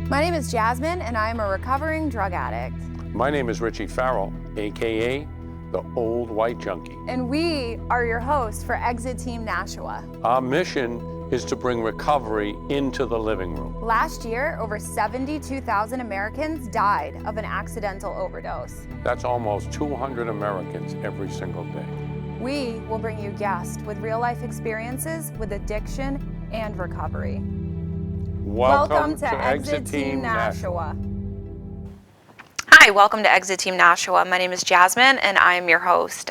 My name is Jasmine, and I am a recovering drug addict. My name is Richie Farrell, aka the Old White Junkie. And we are your hosts for Exit Team Nashua. Our mission is to bring recovery into the living room. Last year, over 72,000 Americans died of an accidental overdose. That's almost 200 Americans every single day. We will bring you guests with real-life experiences with addiction and recovery. Welcome to Exit Team Nashua. Hi, welcome to Exit Team Nashua. My name is Jasmine, and I am your host.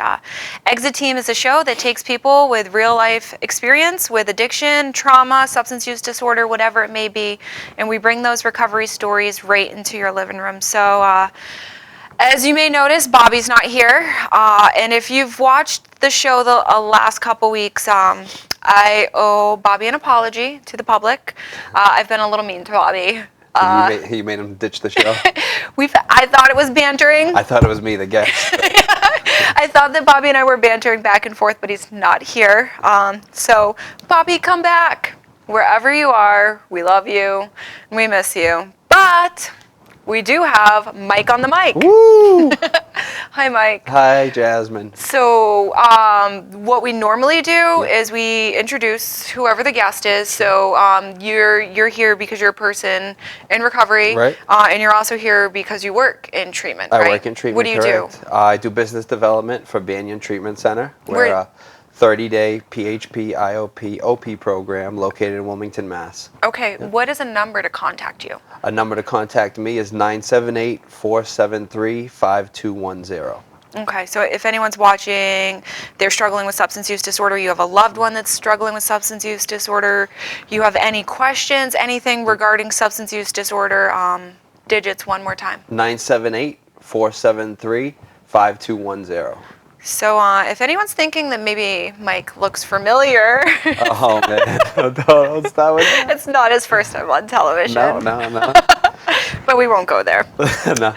Exit Team is a show that takes people with real-life experience with addiction, trauma, substance use disorder, whatever it may be, and we bring those recovery stories right into your living room. So, as you may notice, Bobby's not here, and if you've watched the show the last couple weeks, I owe Bobby an apology to the public. I've been a little mean to Bobby. You made him ditch the show? I thought it was bantering. I thought it was me, the guest. I thought that Bobby and I were bantering back and forth, but he's not here. So, Bobby, come back. Wherever you are, we love you, and we miss you. But we do have Mike on the mic. Woo! Hi, Mike. Hi, Jasmine. So, what we normally do is we introduce whoever the guest is. So, you're here because you're a person in recovery, right? And you're also here because you work in treatment. I right? work in treatment. What do you correct. do? I do business development for Banyan Treatment Center. We're a 30-day PHP, IOP, OP program located in Wilmington, Mass. Okay. Yeah. What is a number to contact you? A number to contact me is 978-473-5210. Okay, so if anyone's watching, they're struggling with substance use disorder, you have a loved one that's struggling with substance use disorder, you have any questions, anything regarding substance use disorder, digits one more time. 978-473-5210. So if anyone's thinking that maybe Mike looks familiar. Oh, man. Don't start with that. It's not his first time on television. No. But we won't go there. No.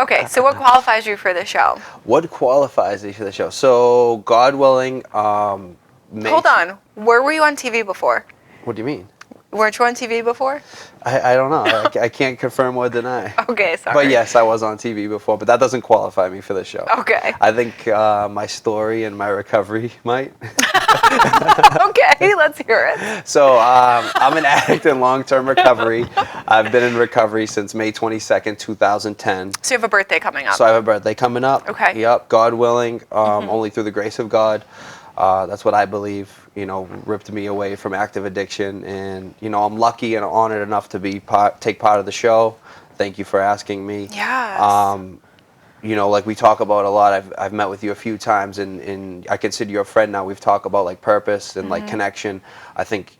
Okay, so what qualifies you for the show? What qualifies you for the show? So, God willing, Hold on. Where were you on TV before? What do you mean? Weren't you on TV before? I don't know. I can't confirm or deny. Okay, sorry. But yes, I was on TV before, but that doesn't qualify me for the show. Okay. I think my story and my recovery might. Okay, let's hear it. So I'm an addict in long-term recovery. I've been in recovery since May 22nd, 2010. So you have a birthday coming up. So I have a birthday coming up. Okay. Yep, God willing, only through the grace of God. That's what I believe, ripped me away from active addiction. And, I'm lucky and honored enough to take part of the show. Thank you for asking me. Yes. Like we talk about a lot, I've met with you a few times, and I consider you a friend now. We've talked about like purpose and like connection. I think,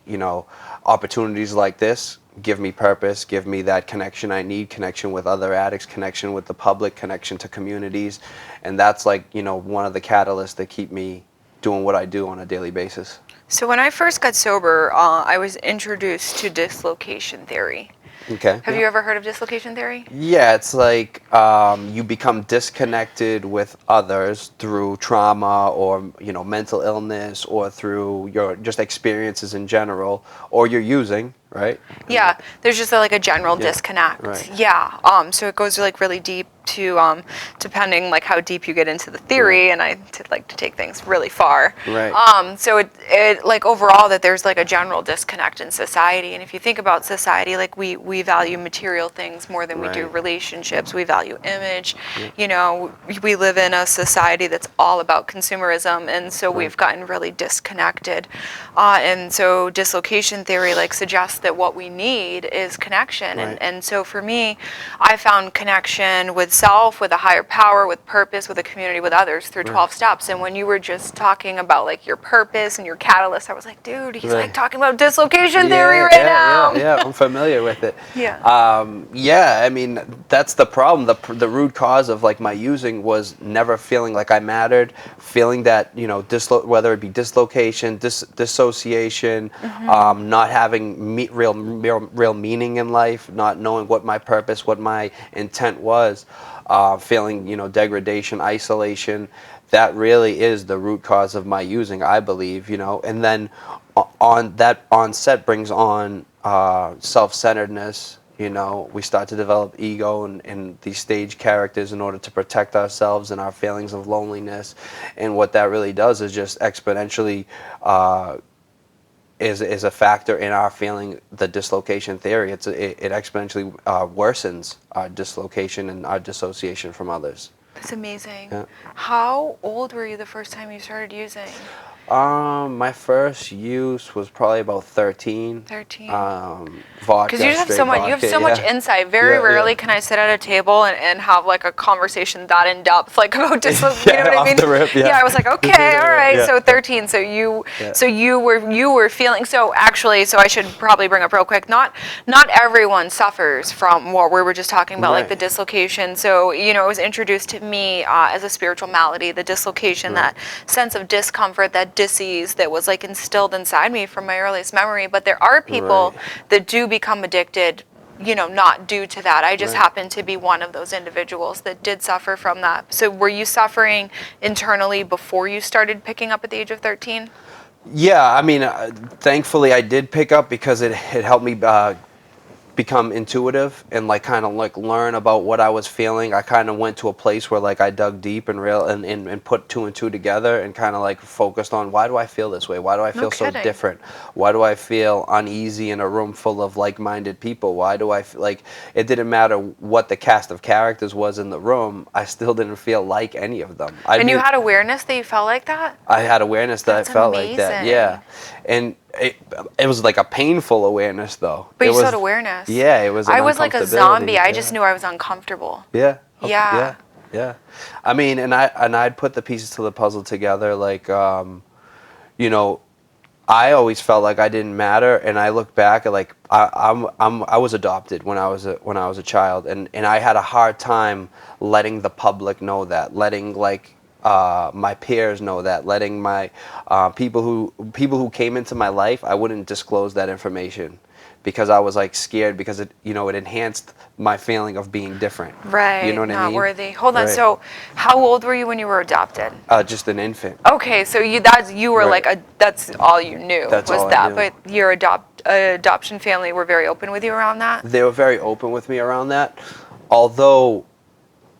opportunities like this give me purpose, give me that connection I need, connection with other addicts, connection with the public, connection to communities. And that's like, one of the catalysts that keep me doing what I do on a daily basis. So when I first got sober, I was introduced to dislocation theory. Okay. Have you ever heard of dislocation theory? Yeah, it's like you become disconnected with others through trauma or mental illness or through your just experiences in general, or you're using, right? Yeah, there's just a general disconnect. Right. Yeah. So it goes really deep to depending like how deep you get into the theory, and I like to take things really far. Right. So it like overall that there's like a general disconnect in society, and if you think about society, like we value material things more than we do relationships. We value image. We live in a society that's all about consumerism, and so we've gotten really disconnected. And so dislocation theory like suggests that what we need is connection, and so for me, I found connection with self, with a higher power, with purpose, with a community, with others through 12 steps. And when you were just talking about like your purpose and your catalyst, I was like, dude, he's like talking about dislocation theory right now. Yeah, I'm familiar with it. Yeah. I mean, that's the problem. The root cause of like my using was never feeling like I mattered, feeling that, whether it be dislocation, dissociation, not having real meaning in life, not knowing what my purpose, what my intent was. Feeling, degradation, isolation, that really is the root cause of my using, I believe, and then on set brings on self-centeredness, You know, we start to develop ego and these stage characters in order to protect ourselves and our feelings of loneliness. And what that really does is just exponentially is a factor in our feeling the dislocation theory. It exponentially worsens our dislocation and our dissociation from others. That's amazing. Yeah. How old were you the first time you started using? My first use was probably about 13. 13. Vodka, Because you just have straight so much. You have vodka, so much yeah. insight. Very Yeah, rarely yeah. can I sit at a table and have like a conversation that in depth, like about you know what I off mean? the rip, yeah. I was like, okay, all right. Yeah. So 13. So you were feeling. So actually, so I should probably bring up real quick. Not everyone suffers from what we were just talking about, like Right. the dislocation. So it was introduced to me as a spiritual malady, the dislocation, that sense of discomfort, that dis-ease that was like instilled inside me from my earliest memory. But there are people that do become addicted, not due to that. I just happened to be one of those individuals that did suffer from that. So were you suffering internally before you started picking up at the age of 13? Yeah, I mean, thankfully I did pick up because it helped me become intuitive and like kind of like learn about what I was feeling. I kind of went to a place where like I dug deep and put two and two together and kind of like focused on, why do I feel this way? Why do I feel so kidding. different? Why do I feel uneasy in a room full of like-minded people? Why do I like it didn't matter what the cast of characters was in the room, I still didn't feel like any of them. And you had awareness that you felt like that? I had awareness that That's I felt like that. amazing. Yeah. And it was like a painful awareness though. But It you still was- had awareness. Yeah, it was an I was like a uncomfortability, zombie. I yeah. just knew I was uncomfortable. Yeah. Yeah. Yeah. I mean, and I'd put the pieces to the puzzle together. Like, I always felt like I didn't matter, and I look back at like I was adopted when I was a child, and I had a hard time letting the public know that, letting like my peers know that, letting my people who came into my life, I wouldn't disclose that information because I was like scared because it enhanced my feeling of being different. Right. You know what I Not mean? worthy. Hold on. Right. So how old were you when you were adopted? Just an infant. Okay, so you were Right. like that's all you knew That's was all I that. knew. But your adoption family were very open with you around that? They were very open with me around that, although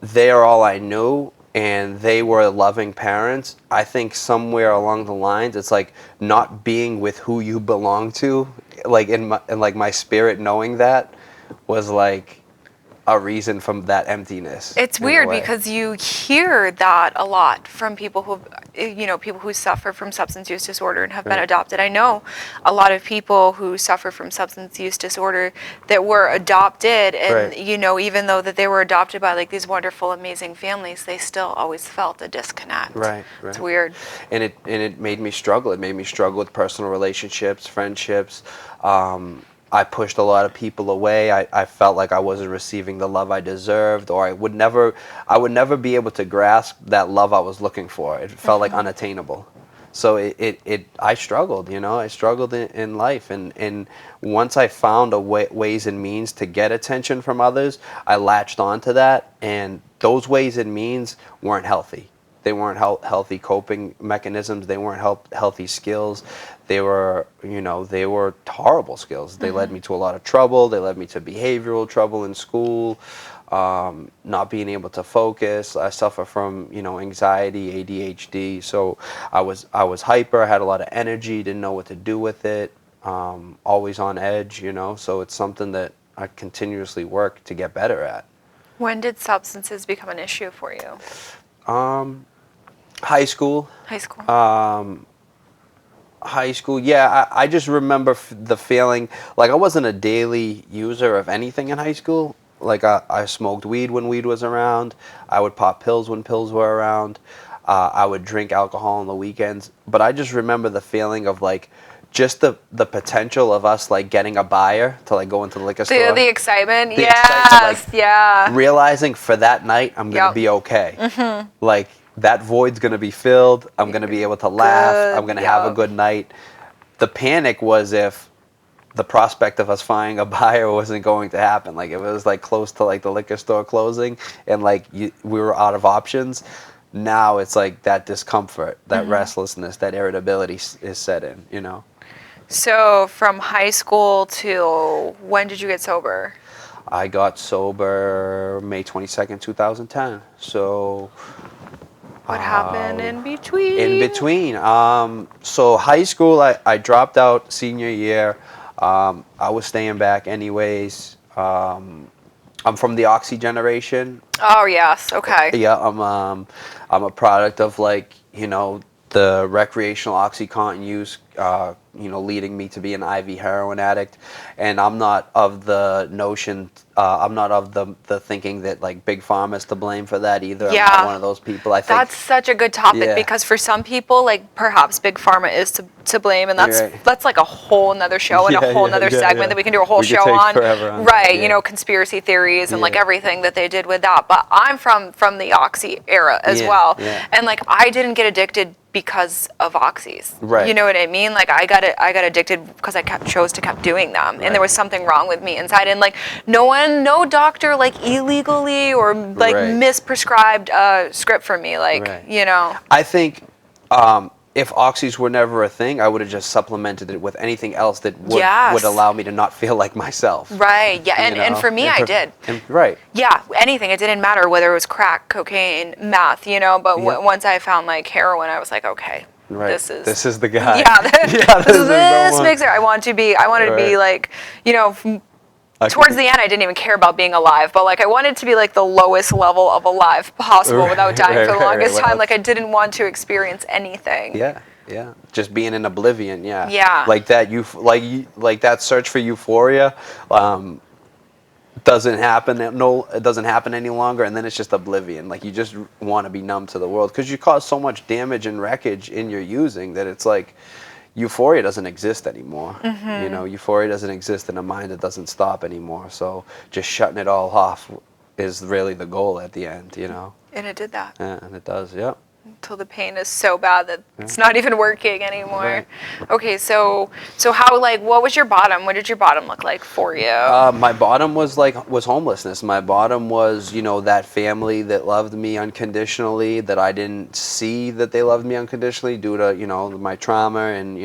they are all I knew and they were loving parents. I think somewhere along the lines, it's like not being with who you belong to, like in my spirit, knowing that was like a reason from that emptiness. It's in a weird way. because you hear that a lot from people who suffer from substance use disorder and have been Right. adopted. I know a lot of people who suffer from substance use disorder that were adopted, and Right. even though that they were adopted by like these wonderful, amazing families, they still always felt a disconnect. Right. It's weird. And it made me struggle. It made me struggle with personal relationships, friendships. I pushed a lot of people away. I felt like I wasn't receiving the love I deserved, or I would never be able to grasp that love I was looking for. It felt like unattainable. So I struggled, I struggled in life. And once I found ways and means to get attention from others, I latched onto that. And those ways and means weren't healthy. They weren't healthy coping mechanisms. They weren't healthy skills. They were horrible skills. They led me to a lot of trouble. They led me to behavioral trouble in school, not being able to focus. I suffer from, anxiety, ADHD. So I was hyper. I had a lot of energy. Didn't know what to do with it. Always on edge. So it's something that I continuously work to get better at. When did substances become an issue for you? High school. High school. High school, yeah. I just remember the feeling like I wasn't a daily user of anything in high school. Like I smoked weed when weed was around. I would pop pills when pills were around. I would drink alcohol on the weekends. But I just remember the feeling of like just the potential of us like getting a buyer to like go into the liquor store. The excitement. The Yes. excitement, like, yeah. Realizing for that night I'm gonna Yep. be okay. Like that void's gonna be filled. I'm gonna be able to laugh. Good, I'm gonna have a yep. good night. The panic was if the prospect of us finding a buyer wasn't going to happen. Like if it was like close to like the liquor store closing and like we were out of options. Now it's like that discomfort, that restlessness, that irritability is set in. So from high school to when did you get sober? I got sober May 22nd, 2010. So What happened in between? in between. So high school, I dropped out senior year. I was staying back anyways. I'm from the Oxy generation. Oh yes, okay. Yeah, I'm a product of like, the recreational OxyContin use, leading me to be an IV heroin addict. And I'm not of the notion, I'm not of the thinking that like Big Pharma is to blame for that either. Yeah. I'm not one of those people. I think That's such a good topic Yeah. because for some people, like perhaps Big Pharma is to blame, and Right. that's like a whole nother show and a whole nother segment that we can do a whole We could show take on. forever on Right, that, yeah. conspiracy theories and like Yeah. everything that they did with that. But I'm from the Oxy era as Yeah, well, yeah. and like I didn't get addicted because of oxys. Right. You know what I mean? Like I got addicted because I chose to keep doing them, and there was something wrong with me inside. And like no doctor like illegally or like Right. misprescribed a script for me. Like Right. I think if oxys were never a thing, I would have just supplemented it with anything else that would allow me to not feel like myself. Right. Yeah. And for me, I did. Right. Yeah. Anything. It didn't matter whether it was crack, cocaine, meth. But once I found like heroin, I was like, okay. Right. This is the guy. Yeah. This this makes it. I wanted to be like, towards the end, I didn't even care about being alive, but like I wanted to be like the lowest level of alive possible without dying for the longest time. Like I didn't want to experience anything. Yeah. Yeah. Just being in oblivion. Yeah. Yeah. Like that. Like that search for euphoria. Doesn't happen. It doesn't happen any longer, and then it's just oblivion. Like you just want to be numb to the world because you cause so much damage and wreckage in your using that it's like euphoria doesn't exist anymore. Euphoria doesn't exist in a mind that doesn't stop anymore. So just shutting it all off is really the goal at the end. And it did that. Yeah, and it does. Yep. Until the pain is so bad that it's not even working anymore. Right. Okay, so how what was your bottom? What did your bottom look like for you? My bottom was homelessness. My bottom was that family that loved me unconditionally, that I didn't see that they loved me unconditionally due to my trauma and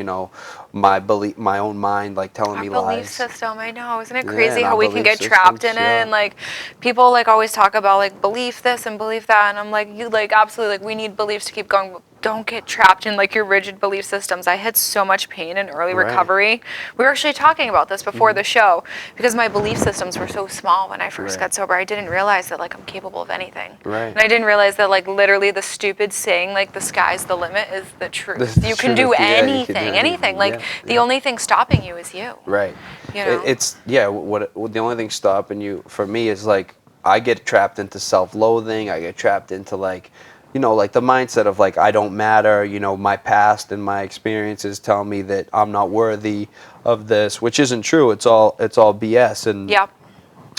my own mind like telling me lies. Belief system, I know. Isn't it crazy and how our we can belief get trapped in systems, it? yeah. And like people like always talk about like belief this and belief that, and I'm like, you like absolutely like we need beliefs to keep going. But don't get trapped in like your rigid belief systems. I had so much pain in early Right. recovery. We were actually talking about this before the show because my belief systems were so small when I first got sober. I didn't realize that like I'm capable of anything. Right. And I didn't realize that like literally the stupid saying like the sky's the limit is the truth. This is the You can truth. do Yeah, you can do anything, anything. anything. Like Yeah, the yeah. only thing stopping you is you. Right. It's what the only thing stopping you for me is like I get trapped into self-loathing. I get trapped into like the mindset of like I don't matter. My past and my experiences tell me that I'm not worthy of this, which isn't true. It's all BS. And Yep.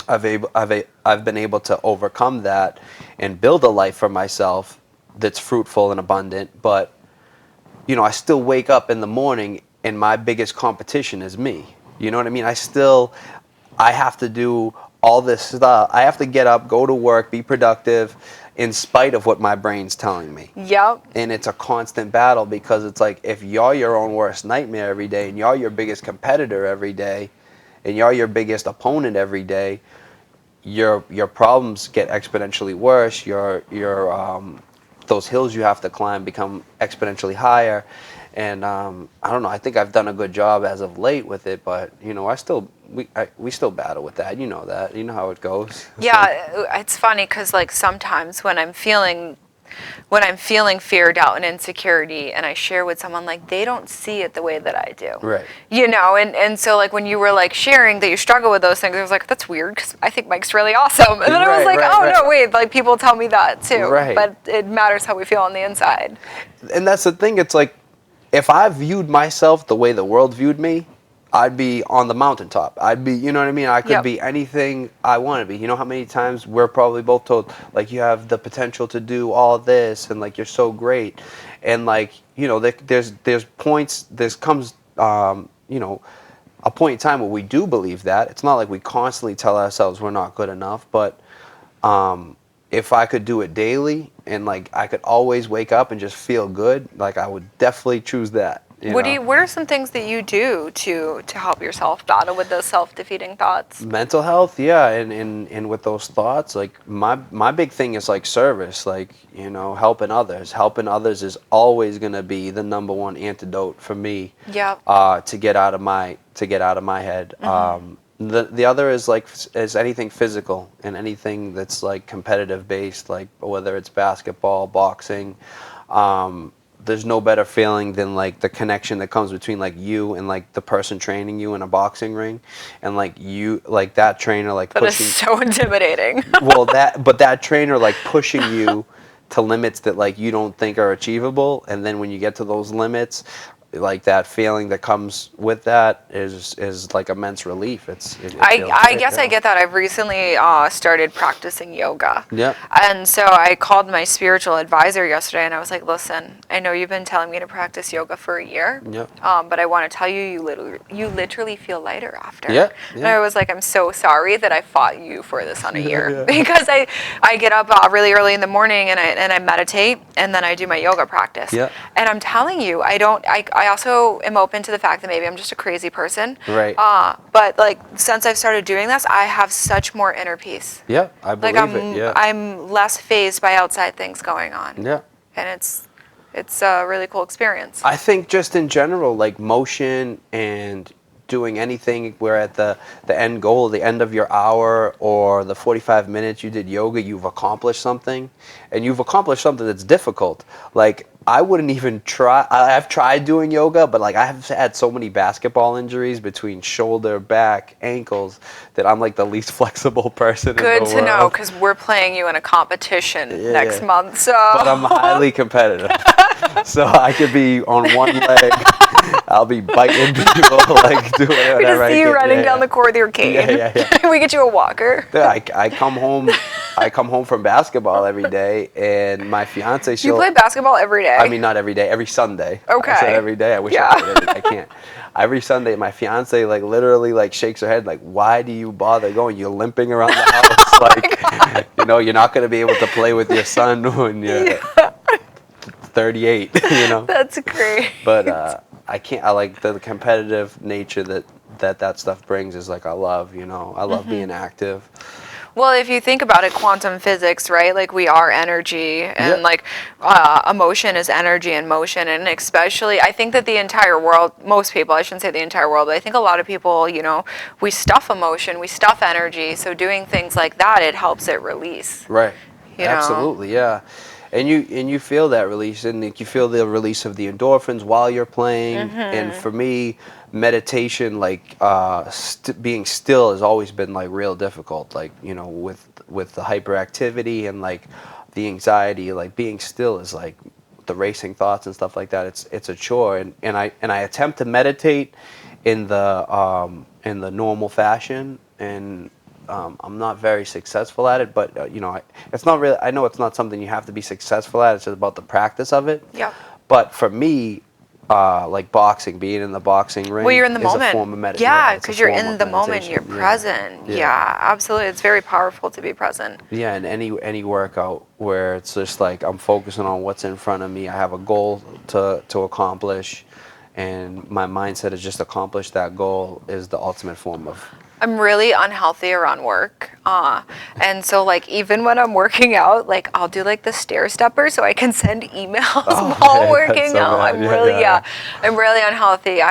I've been able to overcome that and build a life for myself that's fruitful and abundant. But I still wake up in the morning and my biggest competition is me. You know what I mean? I have to do all this stuff. I have to get up, go to work, be productive in spite of what my brain's telling me. Yep. And it's a constant battle because it's like if you're your own worst nightmare every day and you're your biggest competitor every day and you're your biggest opponent every day, your problems get exponentially worse. Your those hills you have to climb become exponentially higher. And I don't know. I think I've done a good job as of late with it, but we still battle with that. You know that. You know how it goes. Yeah, it's funny because like sometimes when I'm feeling fear, doubt, and insecurity, and I share with someone, like they don't see it the way that I do. Right. And so like when you were like sharing that you struggle with those things, I was like, that's weird because I think Mike's really awesome. And then I was like, no, wait, like people tell me that too. Right. But it matters how we feel on the inside. And that's the thing. It's like if I viewed myself the way the world viewed me, I'd be on the mountaintop. I'd be, you know what I mean? I could be anything I want to be. You know how many times we're probably both told, like, you have the potential to do all this, and, like, you're so great. And, like, there's points, comes, a point in time where we do believe that. It's not like we constantly tell ourselves we're not good enough, but if I could do it daily and, like, I could always wake up and just feel good, like, I would definitely choose that. What are some things that you do to help yourself battle with those self-defeating thoughts? Mental health, yeah, and with those thoughts, like my big thing is like service, like, you know, helping others. Helping others is always gonna be the number one antidote for me. Yeah. To get out of my head. The other is like is anything physical and anything that's like competitive based, like whether it's basketball, boxing. There's no better feeling than like the connection that comes between like you and like the person training you in a boxing ring, and like you, like that trainer like That pushing. is so intimidating. Well, that trainer like pushing you to limits that like you don't think are achievable, and then when you get to those limits, like that feeling that comes with that is like immense relief. I guess I get that. I've recently started practicing yoga. Yeah. And so I called my spiritual advisor yesterday and I was like, listen, I know you've been telling me to practice yoga for a year. Yeah. But I want to tell you, you literally feel lighter after. Yeah. And I was like, I'm so sorry that I fought you for this on a year. Yeah. Because I get up really early in the morning and I meditate and then I do my yoga practice. Yeah. And I'm telling you, I also am open to the fact that maybe I'm just a crazy person. Right. But like since I've started doing this, I have such more inner peace. Yeah, I believe it. Yeah. I'm less fazed by outside things going on. Yeah. And it's a really cool experience. I think just in general, like motion and doing anything where at the end goal, the end of your hour or the 45 minutes you did yoga, you've accomplished something, and you've accomplished something that's difficult. Like I wouldn't even try. I've tried doing yoga, but like I have had so many basketball injuries between shoulder, back, ankles that I'm like the least flexible person in the world. Good to know, because we're playing you in a competition next month. So. But I'm highly competitive, so I could be on one leg. I'll be biting people, like doing whatever. We just see you running down the court with your cane. Yeah. We get you a walker. Yeah, I come home. I come home from basketball every day, and my fiance. You play basketball every day? I mean, not every day. Every Sunday. Okay. I said every day. I wish I could. I can't. Every Sunday, my fiance like literally like shakes her head like, "Why do you bother going? You're limping around the house. Like, you know, you're not going to be able to play with your son when you're 38. You know." That's great. But I can't. I like the competitive nature that stuff brings. Is like I love. You know, I love being active. Well, if you think about it, quantum physics, right? Like we are energy, and like emotion is energy and motion, and especially I think that the entire world, most people, I shouldn't say the entire world, but I think a lot of people, you know, we stuff emotion, we stuff energy. So doing things like that, it helps it release. Right. You know? Absolutely. Yeah. And you feel that release, and you feel the release of the endorphins while you're playing. And for me, meditation, like being still, has always been like real difficult. Like, you know, with the hyperactivity and like the anxiety, like being still is like the racing thoughts and stuff like that. It's a chore, and I attempt to meditate in the normal fashion, and I'm not very successful at it, but you know, it's not really. I know it's not something you have to be successful at. It's just about the practice of it. Yeah. But for me, like boxing, being in the boxing ring, well, you're in the is moment. a form of meditation. Yeah, because you're in the moment. You're present. Yeah. Yeah, absolutely. It's very powerful to be present. Yeah, and any workout where it's just like I'm focusing on what's in front of me. I have a goal to accomplish, and my mindset is just accomplish that goal is the ultimate form of. I'm really unhealthy around work. And so like even when I'm working out, like I'll do like the stair stepper so I can send emails while working so out. bad. I'm really unhealthy.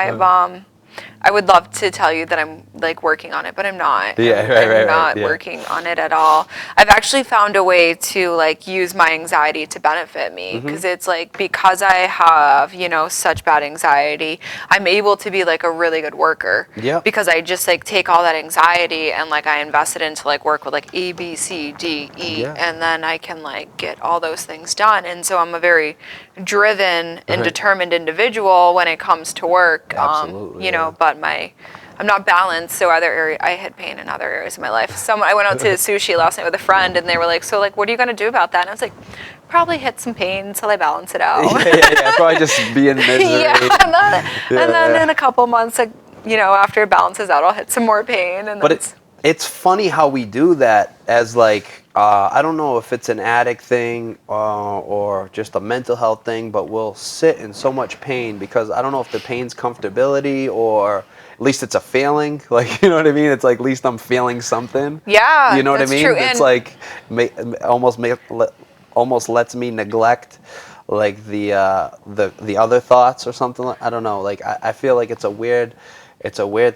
I would love to tell you that I'm like working on it, but I'm not. I'm not working on it at all. I've actually found a way to like use my anxiety to benefit me, because it's like, because I have, you know, such bad anxiety, I'm able to be like a really good worker. Yeah. Because I just like take all that anxiety and like I invest it into like work with like A, B, C, D, E, and then I can like get all those things done. And so I'm a very driven and determined individual when it comes to work. Absolutely. You know, but I'm not balanced, so I had pain in other areas of my life. I went out to sushi last night with a friend, and they were like, so like, what are you going to do about that? And I was like, probably hit some pain until I balance it out. Yeah, probably just be in misery. And then in a couple months, like, you know, after it balances out, I'll hit some more pain. And But it's funny how we do that as like, I don't know if it's an addict thing or just a mental health thing, but we'll sit in so much pain because I don't know if the pain's comfortability or at least it's a feeling. Like, you know what I mean? It's like, at least I'm feeling something. Yeah, You know what I that's mean? true. It's And like almost lets me neglect like the other thoughts or something. I don't know. Like I feel like it's a weird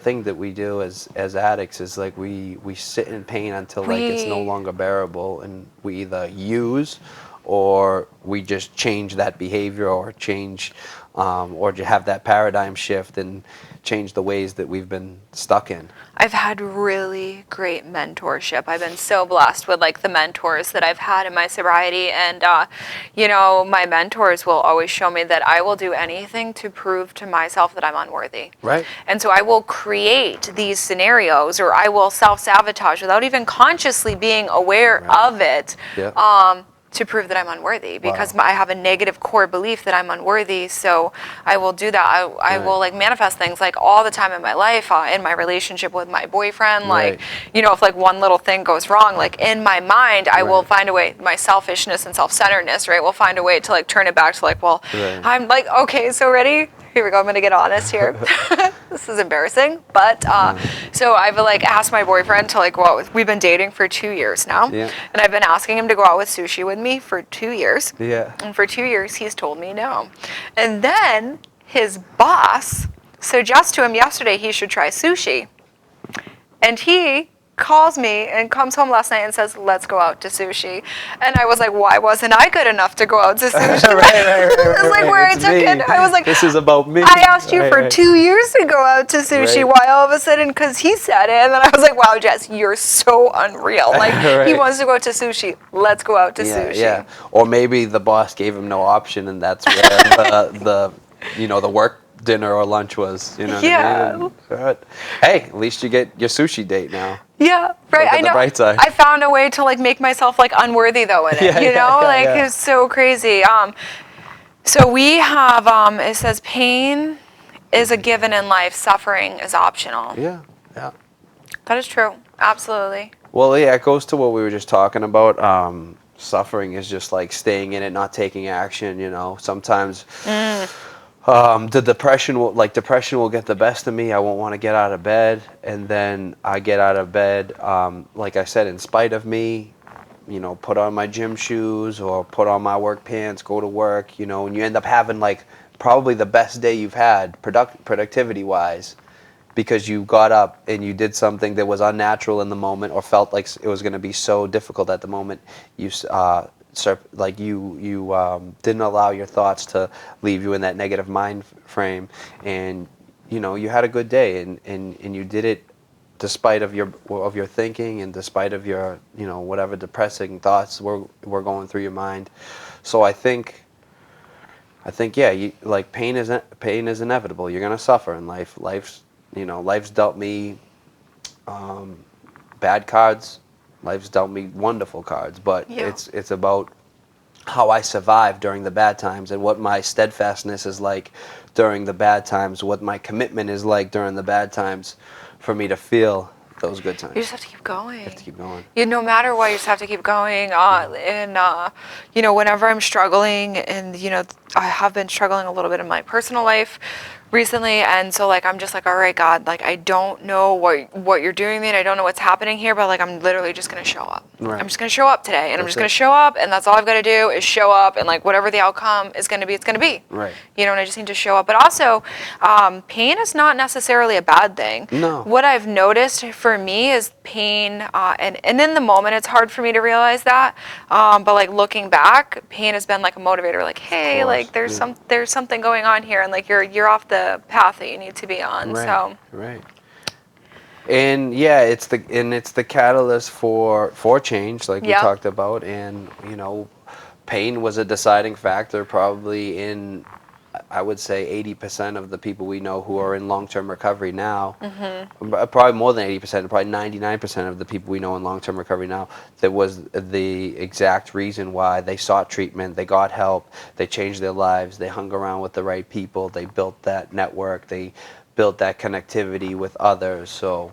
thing that we do as addicts is like we sit in pain until like it's no longer bearable, and we either use or we just change that behavior or change or to have that paradigm shift and change the ways that we've been stuck in. I've had really great mentorship. I've been so blessed with like the mentors that I've had in my sobriety, and my mentors will always show me that I will do anything to prove to myself that I'm unworthy. Right. And so I will create these scenarios, or I will self-sabotage without even consciously being aware of it. Yeah. To prove that I'm unworthy, because I have a negative core belief that I'm unworthy. So I will do that. I will like manifest things like all the time in my life, in my relationship with my boyfriend. Like, if like one little thing goes wrong, like in my mind, I will find a way, my selfishness and self-centeredness, right, will find a way to like turn it back to like, well, I'm like, okay, so ready? Here we go. I'm going to get honest here. This is embarrassing. But so I've like asked my boyfriend to like go out with, we've been dating for 2 years now. Yeah. And I've been asking him to go out with sushi with me for 2 years. Yeah. And for 2 years, he's told me no. And then his boss suggests to him yesterday he should try sushi. And he calls me and comes home last night and says, let's go out to sushi. And I was like, why wasn't I good enough to go out to sushi? right. It was like where I took it. I was like, this is about me. I asked you for 2 years to go out to sushi. Why all of a sudden? Because he said it. And then I was like, wow, Jess, you're so unreal. Like, he wants to go out to sushi. Let's go out to sushi. Yeah. Or maybe the boss gave him no option, and that's where the work dinner or lunch was. You know what I mean? But, hey, at least you get your sushi date now. Yeah, right. Look at I know. the bright side. I found a way to like make myself like unworthy though in it. It's so crazy. So we have it says pain is a given in life, suffering is optional. Yeah. That is true. Absolutely. Well, yeah, it goes to what we were just talking about. Suffering is just like staying in it, not taking action. Sometimes. The depression will get the best of me. I won't want to get out of bed, and then I get out of bed, like I said, in spite of me. Put on my gym shoes or put on my work pants, go to work. And you end up having like probably the best day you've had productivity wise, because you got up and you did something that was unnatural in the moment or felt like it was going to be so difficult at the moment. You didn't allow your thoughts to leave you in that negative mind frame, and you had a good day, and you did it despite of your thinking and despite of your whatever depressing thoughts were going through your mind. So I think pain is inevitable. You're gonna suffer in life. Life's dealt me bad cards. Life's dealt me wonderful cards, but it's about how I survive during the bad times and what my steadfastness is like during the bad times, what my commitment is like during the bad times for me to feel those good times. You just have to keep going. You have to keep going. No matter what, you just have to keep going. Whenever I'm struggling, and I have been struggling a little bit in my personal life recently, and so like I'm just like, all right, God, like I don't know what you're doing, man. I don't know what's happening here, but like I'm literally just gonna show up. Right. I'm just gonna show up today, and I'm just gonna show up, and that's all I've got to do is show up, and like whatever the outcome is gonna be, it's gonna be. Right. And I just need to show up. But also, pain is not necessarily a bad thing. No. What I've noticed for me is pain, and in the moment it's hard for me to realize that, but like looking back, pain has been like a motivator. Like, hey, like there's something going on here, and like you're off the path that you need to be on. Right. And yeah, it's the catalyst for change, like we talked about, and pain was a deciding factor probably in, I would say, 80% of the people we know who are in long-term recovery now. Mm-hmm. Probably more than 80%, probably 99% of the people we know in long-term recovery now, that was the exact reason why they sought treatment, they got help, they changed their lives, they hung around with the right people, they built that network, they built that connectivity with others. So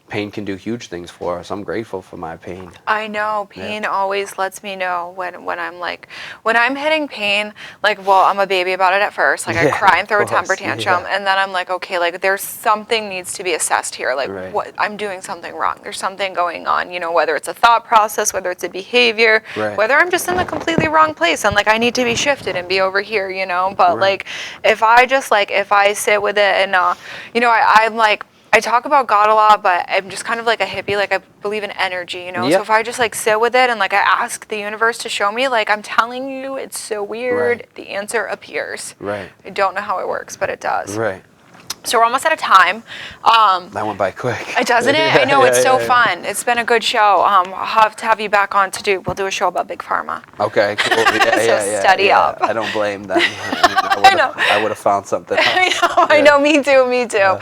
pain can do huge things for us. I'm grateful for my pain. I know pain always lets me know when I'm like, when I'm hitting pain, like, well, I'm a baby about it at first. Like I cry and throw a temper tantrum. And then I'm like, okay, like there's something needs to be assessed here. Like what I'm doing something wrong. There's something going on, you know, whether it's a thought process, whether it's a behavior, whether I'm just in the completely wrong place and like I need to be shifted and be over here, you know, but like if I just like, if I sit with it and, you know, I'm like, I talk about God a lot, but I'm just kind of like a hippie. Like I believe in energy, you know? So if I just like sit with it and like I ask the universe to show me, like I'm telling you, it's so weird. The answer appears. I don't know how it works, but it does. So we're almost out of time. That went by quick. Doesn't it? I know, it's so fun. It's been a good show. I'll have to have you back on we'll do a show about Big Pharma. Okay, cool. So study up. I don't blame them. I would have found something else. I know, me too.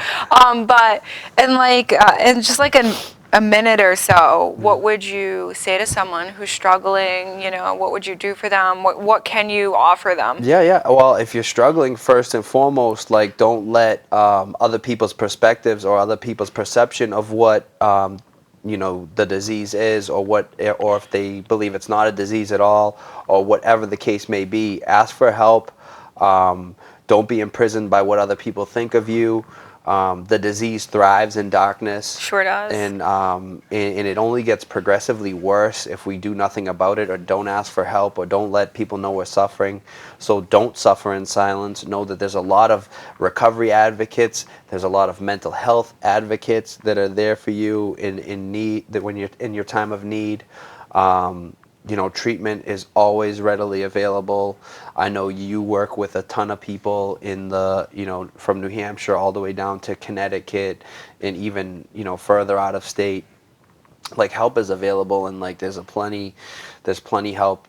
But, and like, in just like a minute or so, what would you say to someone who's struggling? You know, what would you do for them? What can you offer them? Well, if you're struggling, first and foremost, like don't let other people's perspectives or other people's perception of what you know the disease is, or if they believe it's not a disease at all, or whatever the case may be. Ask for help. Don't be imprisoned by what other people think of you. The disease thrives in darkness. Sure does. And it only gets progressively worse if we do nothing about it, or don't ask for help, or don't let people know we're suffering. So don't suffer in silence. Know that there's a lot of recovery advocates. There's a lot of mental health advocates that are there for you in need, that when you're in your time of need. You know, treatment is always readily available. I know you work with a ton of people in the, you know, from New Hampshire all the way down to Connecticut and even, you know, further out of state. Like help is available, and like there's plenty help.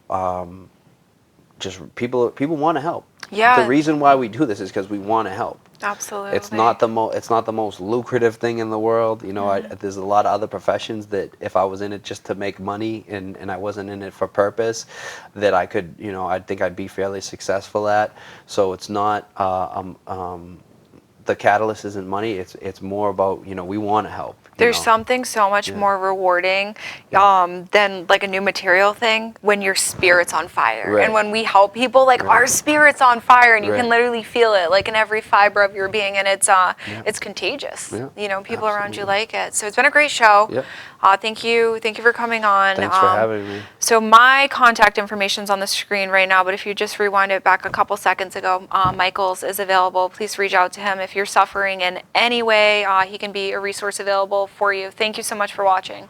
Just people want to help. The reason why we do this is because we want to help. Absolutely. It's not the most lucrative thing in the world. You know, there's a lot of other professions that if I was in it just to make money and I wasn't in it for purpose, that I could, you know, I think I'd be fairly successful at. So it's not the catalyst isn't money. It's more about, you know, we want to help. There's something so much more rewarding than like a new material thing when your spirit's on fire. And when we help people, like our spirit's on fire, and you can literally feel it like in every fiber of your being, and it's contagious. You know, people around you like it. So it's been a great show. Thank you for coming on. Thanks for having me. So my contact information's on the screen right now, but if you just rewind it back a couple seconds ago, Michael's is available. Please reach out to him if you're suffering in any way. He can be a resource available for you. Thank you so much for watching.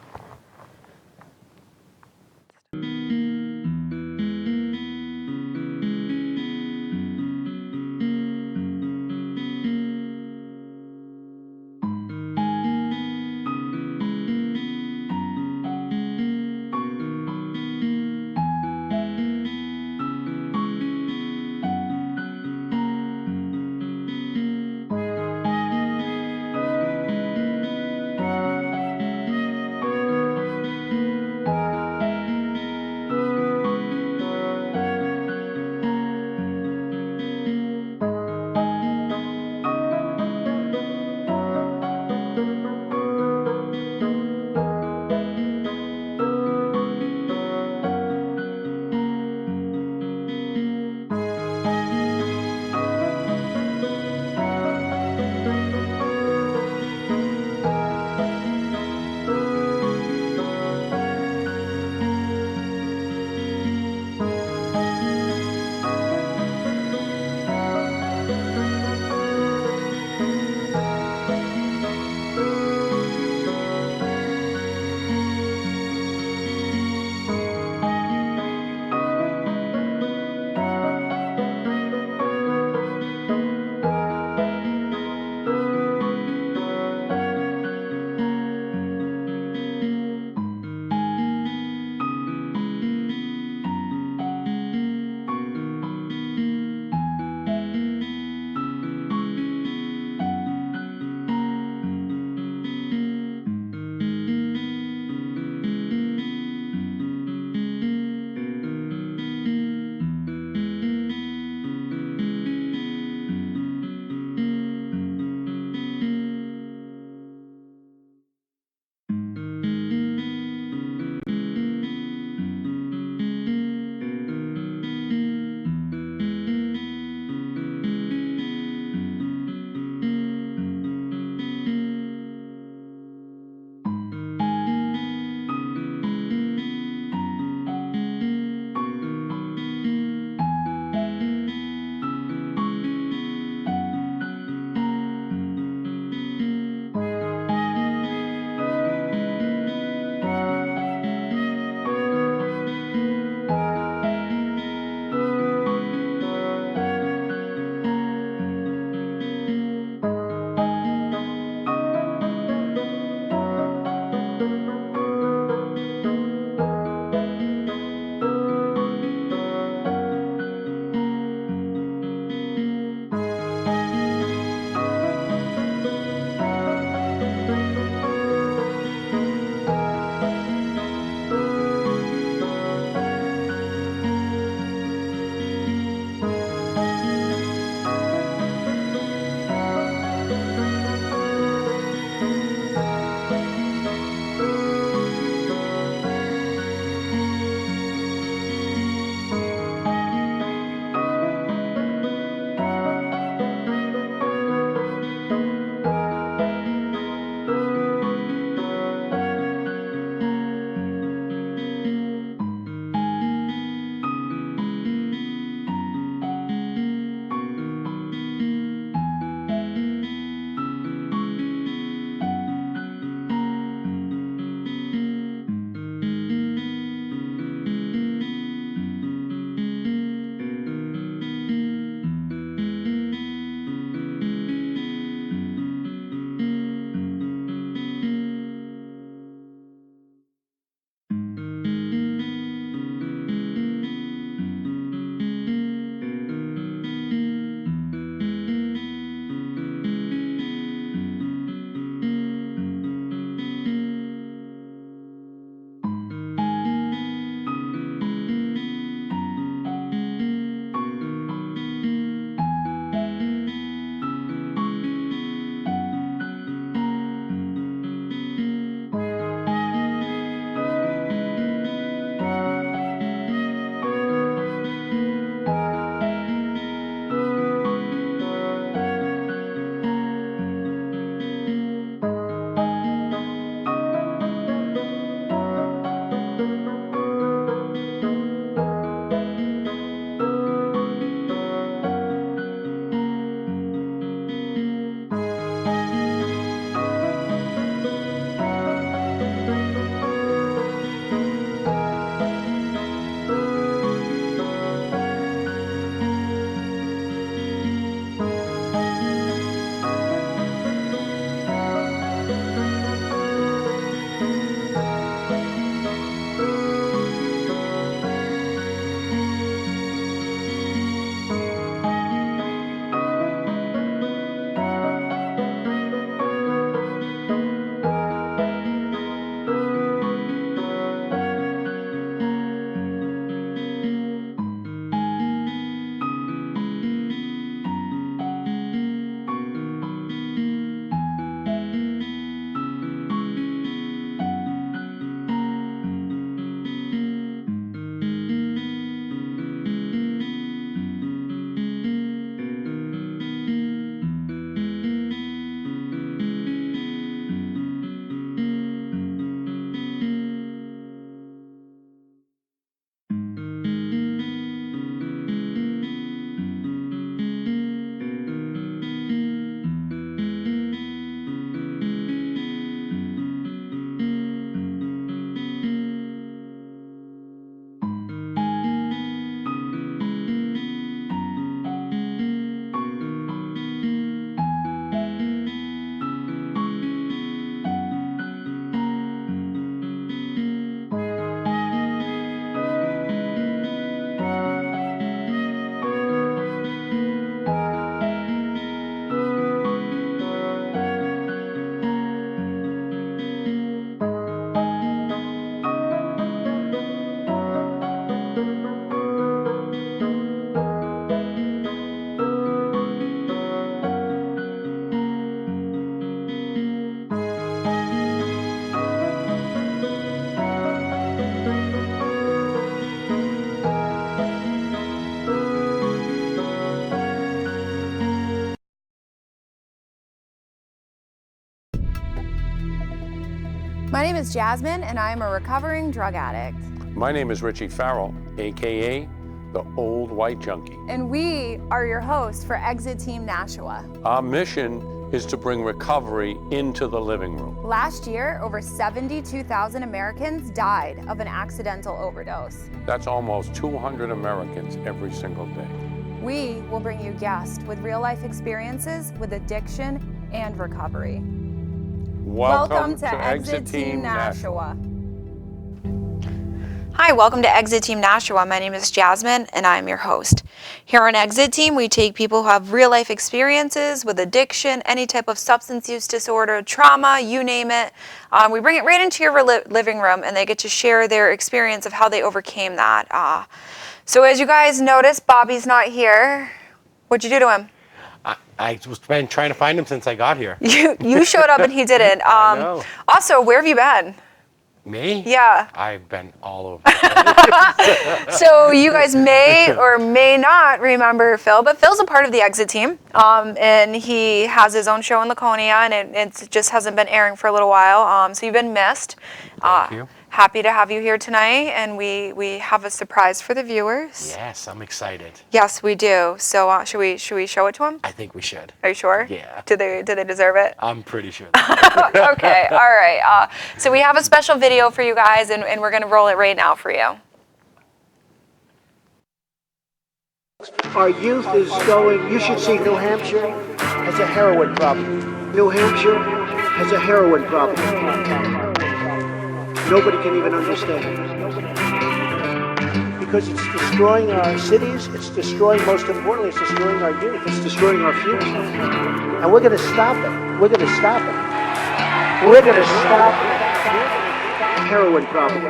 My name is Jasmine, and I am a recovering drug addict. My name is Richie Farrell, AKA the Old White Junkie. And we are your hosts for Exit Team Nashua. Our mission is to bring recovery into the living room. Last year, over 72,000 Americans died of an accidental overdose. That's almost 200 Americans every single day. We will bring you guests with real-life experiences with addiction and recovery. Welcome to Exit Team Nashua. Hi, welcome to Exit Team Nashua. My name is Jasmine, and I'm your host. Here on Exit Team, we take people who have real-life experiences with addiction, any type of substance use disorder, trauma, you name it. We bring it right into your living room, and they get to share their experience of how they overcame that. So as you guys notice, Bobby's not here. What'd you do to him? I was trying to find him since I got here. You showed up and he didn't. I know. Also, where have you been? Me? Yeah. I've been all over. So you guys may or may not remember Phil, but Phil's a part of the Exit Team, and he has his own show in Laconia, and it just hasn't been airing for a little while. So you've been missed. Thank you. Happy to have you here tonight, and we have a surprise for the viewers. Yes, I'm excited. Yes, we do. So should we show it to them? I think we should. Are you sure? Yeah. Do they deserve it? I'm pretty sure. Okay, all right. So we have a special video for you guys, and we're going to roll it right now for you. Our youth is going, you should see New Hampshire has a heroin problem. New Hampshire has a heroin problem. Nobody can even understand. Because it's destroying our cities, it's destroying, most importantly, it's destroying our youth, it's destroying our future. And we're going to stop it. We're going to stop it. We're going to stop the heroin problem.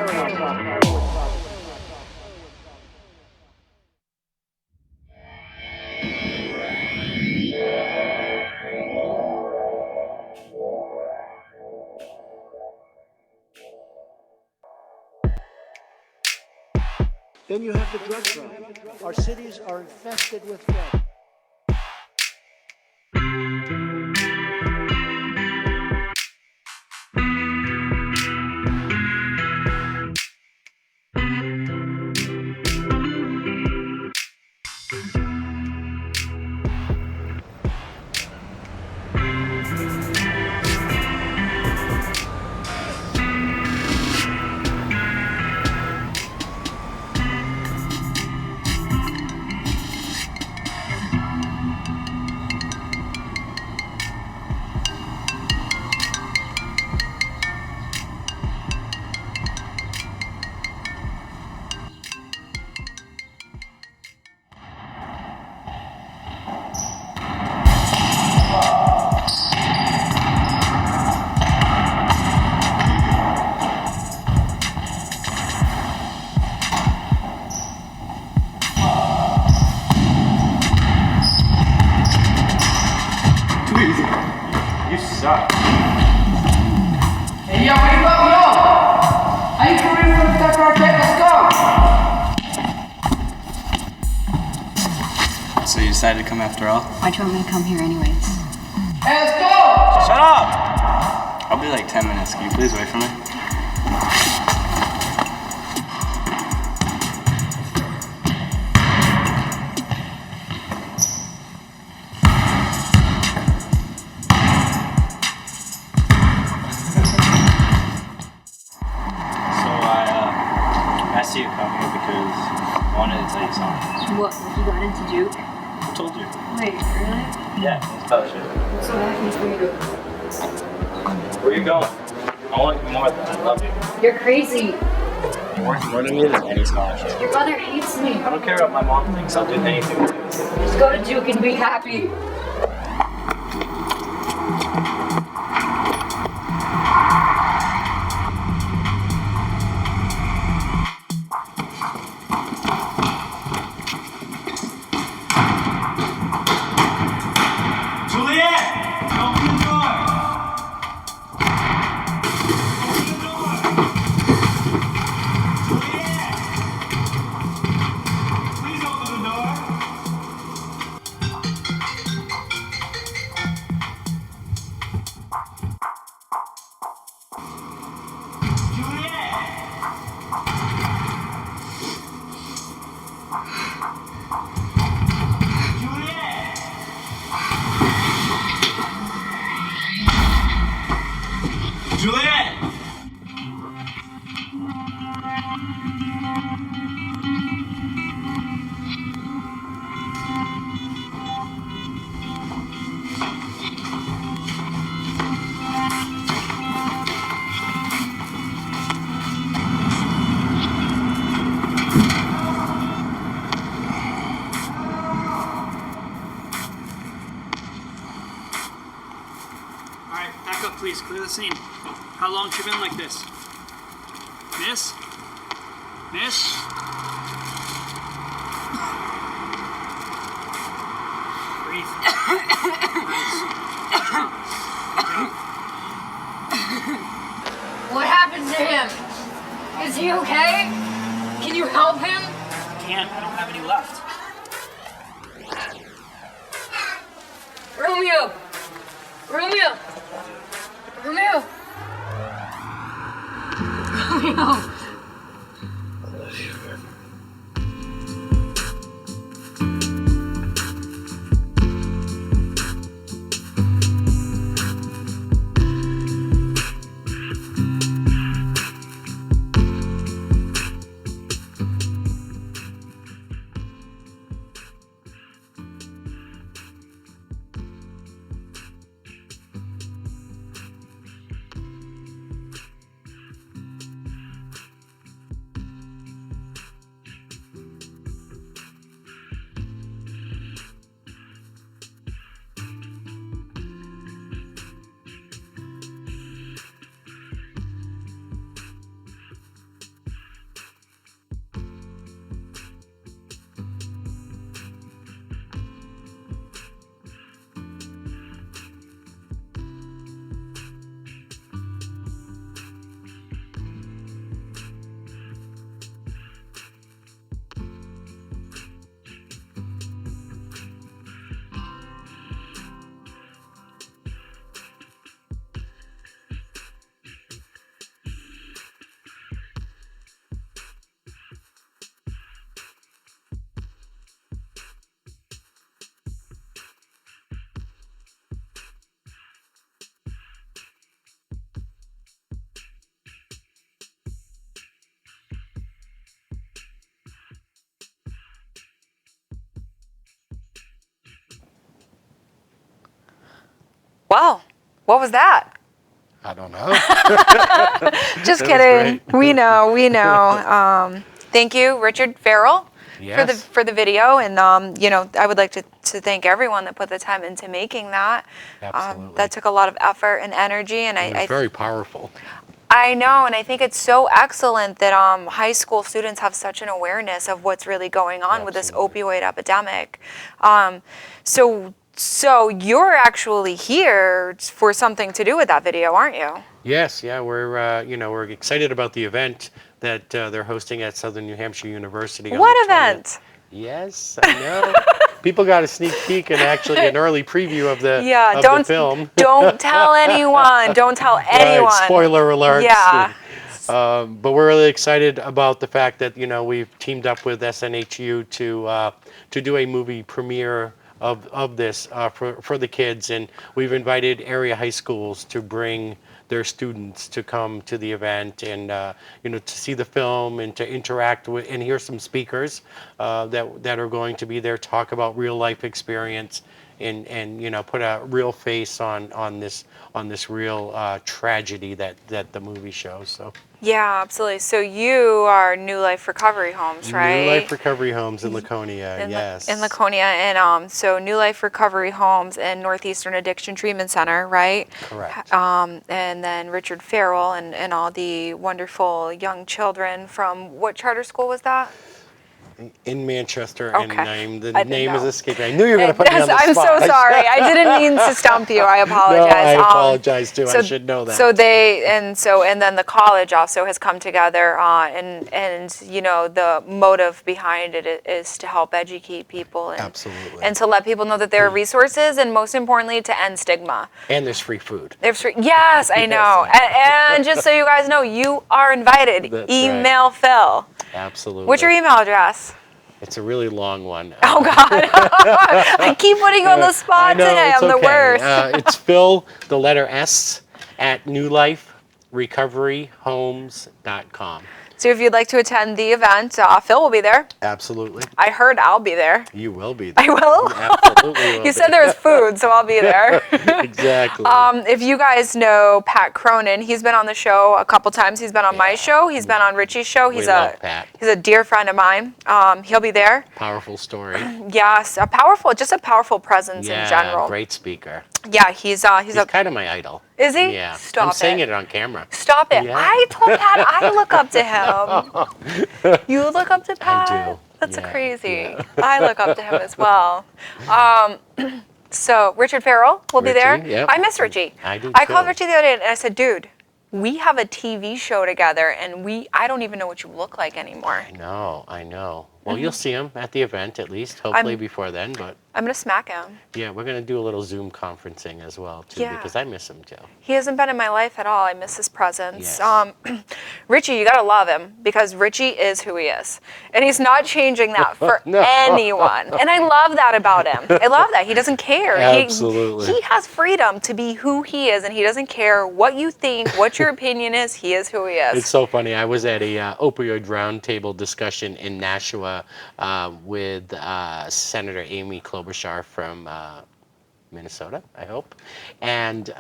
Then you have the drug problem. Our cities are infested with drugs. So you decided to come after all? Why'd you want me to come here anyways? Hey, let's go! Shut up! I'll be like 10 minutes. Can you please wait for me? So I asked you to come here because I wanted to tell you something. What, you got into juke? I told you. Wait, really? Yeah, it's about shit. So what happens when you go? Where are you going? I want you more than I love you. You're crazy. You're worth more to me than any scholarship. Your brother hates me. I don't care what my mom thinks. I'll do anything with you. Just go to juke and be happy. Juliet! Alright, back up please, clear the scene. How long has she been like this? Miss? Miss? Breathe. Nice. What happened to him? Is he okay? Can you help him? Can't, I don't have any left. Romeo! Romeo! Romeo! Romeo! Wow, what was that? I don't know. Just That was kidding. great. We know. Thank you, Richard Farrell, Yes. for the video, and I would like to thank everyone that put the time into making that. Absolutely. That took a lot of effort and energy, and It was very powerful. I know, and I think it's so excellent that high school students have such an awareness of what's really going on with this opioid epidemic. So you're actually here for something to do with that video, aren't you? Yes, yeah, we're excited about the event that they're hosting at Southern New Hampshire University. on What the 20th. event? Yes, I know. People got a sneak peek and actually an early preview of the don't the film. Don't tell anyone. Don't tell anyone. Right, spoiler alerts. Yeah. But we're really excited about the fact that we've teamed up with SNHU to do a movie premiere of this for the kids, and we've invited area high schools to bring their students to come to the event and to see the film and to interact with and hear some speakers that are going to be there, talk about real life experience and put a real face on this real tragedy that the movie shows. So. Yeah, absolutely. So you are New Life Recovery Homes, right? New Life Recovery Homes in Laconia, yes. In Laconia, and so New Life Recovery Homes and Northeastern Addiction Treatment Center, right? Correct. And then Richard Farrell and all the wonderful young children from what charter school was that? In Manchester, Okay. and the I didn't name is know. escaping. I knew you were going to put me on the I'm spot. so sorry. I didn't mean to stump you. I apologize. No, I apologize too. I should know that. And then the college also has come together, and the motive behind it is to help educate people and Absolutely. and to let people know that there are resources, and most importantly, to end stigma. And there's free food. There's free. Yes, I know. And just so you guys know, you are invited. That's Email Phil. Absolutely. What's your email address? It's a really long one. Oh God! I keep putting you on the spot I know, today. it's I'm the okay. worst. It's Phil, the letter S, at New Life recoveryhomes.com. So if you'd like to attend the event, Phil will be there. Absolutely. I heard I'll be there. You will be there. I will? You absolutely will You said there was food, so I'll be there. Exactly. If you guys know Pat Cronin, he's been on the show a couple times. He's been on my show. He's been on Richie's show. We love Pat. He's a dear friend of mine. He'll be there. Powerful story. Yes, just a powerful presence in general. Great speaker. Yeah, he's kind of my idol. Is he? Yeah. Stop I'm it. saying it on camera. Stop it. Yeah. I told Pat I look up to him. You look up to Pat? I do. That's Yeah. crazy. Yeah. I look up to him as well. So Richard Farrell will be there. Yep. I miss Richie. I do I called too. Richie the other day and I said, dude, we have a TV show together and I don't even know what you look like anymore. I know. Well, you'll see him at the event at least, hopefully before then. But I'm going to smack him. yeah, we're going to do a little Zoom conferencing as well, too, Yeah. because I miss him, too. He hasn't been in my life at all. I miss his presence. Yes. Richie, you gotta love him because Richie is who he is, and he's not changing that for No. anyone. And I love that about him. I love that he doesn't care. Absolutely. He has freedom to be who he is, and he doesn't care what you think, what your opinion is. He is who he is. It's so funny. I was at a opioid roundtable discussion in Nashua with Senator Amy Klobuchar from Minnesota, I hope. And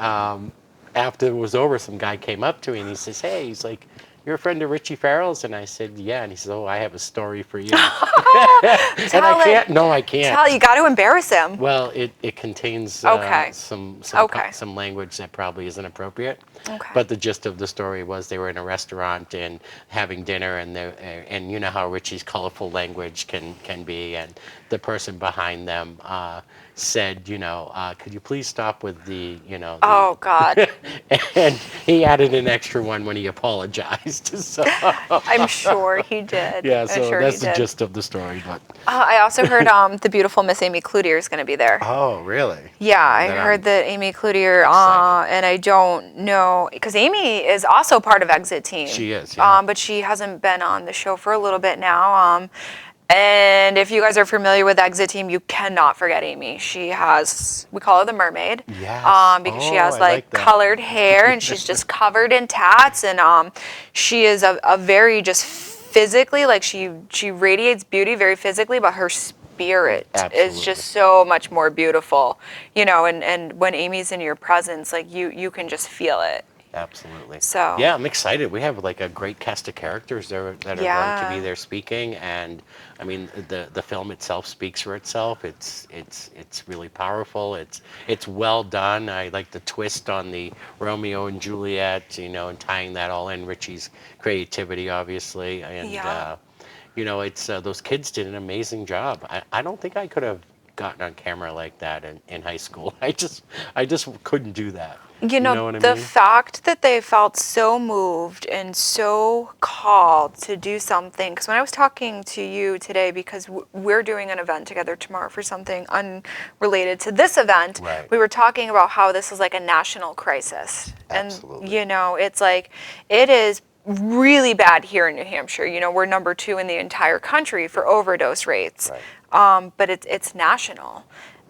after it was over, some guy came up to me and he says, hey, he's like, you're a friend of Richie Farrell's? And I said, yeah. And he said, oh, I have a story for you. And I can't. No, I can't. You got to embarrass him. Well, it contains some language that probably isn't appropriate. Okay. But the gist of the story was they were in a restaurant and having dinner, and you know how Richie's colorful language can be, and the person behind them said, could you please stop with the. Oh God. And he added an extra one when he apologized. So I'm sure he did. yeah, so I'm sure that's he the did. gist of the story. But I also heard the beautiful Miss Amy Cloutier is going to be there. oh, really? Yeah, I Then heard that Amy Cloutier, excited. and I don't know, because Amy is also part of Exit Team. She is, yeah. But she hasn't been on the show for a little bit now. And if you guys are familiar with Exit Team, you cannot forget Amy. She has, we call her the mermaid. Yes. Because she Oh, has I like like that. colored hair and she's just covered in tats. And she is a very just physically, like she radiates beauty very physically, but her spirit is Absolutely. just so much more beautiful, and when Amy's in your presence, like you can just feel it. Absolutely. So yeah, I'm excited. We have like a great cast of characters there that are going to be there speaking, and I mean the film itself speaks for itself. It's really powerful. It's well done. I like the twist on the Romeo and Juliet, and tying that all in. Richie's creativity, obviously, and it's those kids did an amazing job. I don't think I could have gotten on camera like that in high school. I just couldn't do that. You know what I the mean? fact that they felt so moved and so called to do something, because when I was talking to you today, because we're doing an event together tomorrow for something unrelated to this event, Right. we were talking about how this is like a national crisis. Absolutely. And, it's like, it is really bad here in New Hampshire. We're number 2 in the entire country for overdose rates. Right. But it's national.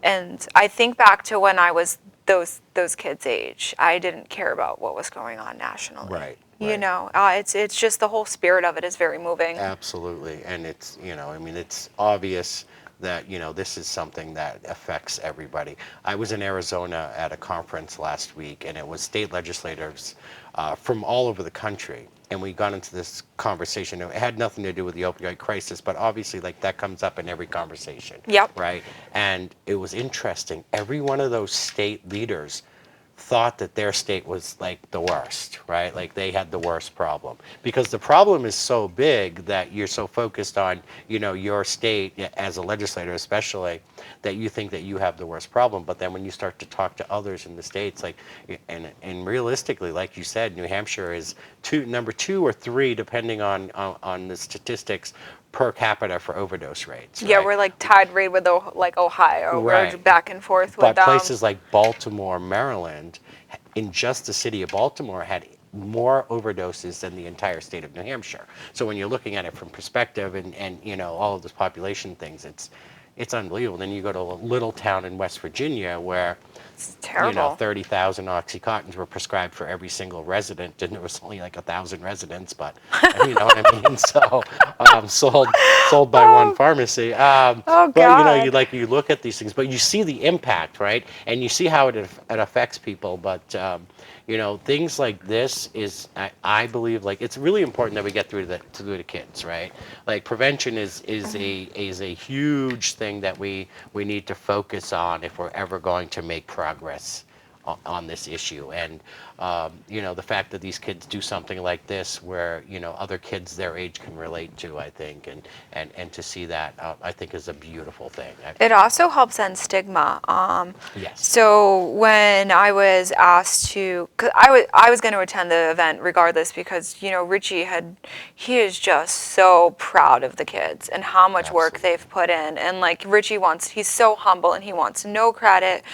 And I think back to when I was those kids' age, I didn't care about what was going on nationally. Right. It's just the whole spirit of it is very moving. Absolutely, and it's it's obvious that this is something that affects everybody. I was in Arizona at a conference last week, and it was state legislators from all over the country, and we got into this conversation. It had nothing to do with the opioid crisis, but obviously like that comes up in every conversation. Yep. Right, and it was interesting. Every one of those state leaders thought that their state was like the worst, right? Like they had the worst problem, because the problem is so big that you're so focused on, your state as a legislator, especially, that you think that you have the worst problem. But then when you start to talk to others in the states, like, and realistically, like you said, New Hampshire is number 2 or 3, depending on the statistics, per capita for overdose rates. Yeah, right? we're like tied right with Ohio. Right. We're back and forth with But them. places like Baltimore, Maryland, in just the city of Baltimore, had more overdoses than the entire state of New Hampshire. So when you're looking at it from perspective and all of those population things, it's unbelievable. Then you go to a little town in West Virginia where, It's terrible. 30,000 Oxycontins were prescribed for every single resident, and there was only like 1,000 residents, but you know what I mean. So sold by one pharmacy. Oh But God. you look at these things, but you see the impact, right? And you see how it affects people. But things like this is, I believe, like it's really important that we get through to the kids, right? Like prevention is a huge thing that we need to focus on if we're ever going to make progress on this issue. And the fact that these kids do something like this where other kids their age can relate to, I think, and to see that, I think is a beautiful thing. It also helps end stigma. Yes. So when I was asked to, cause I was going to attend the event regardless because Richie he is just so proud of the kids and how much work they've put in, and like Richie he's so humble and he wants no credit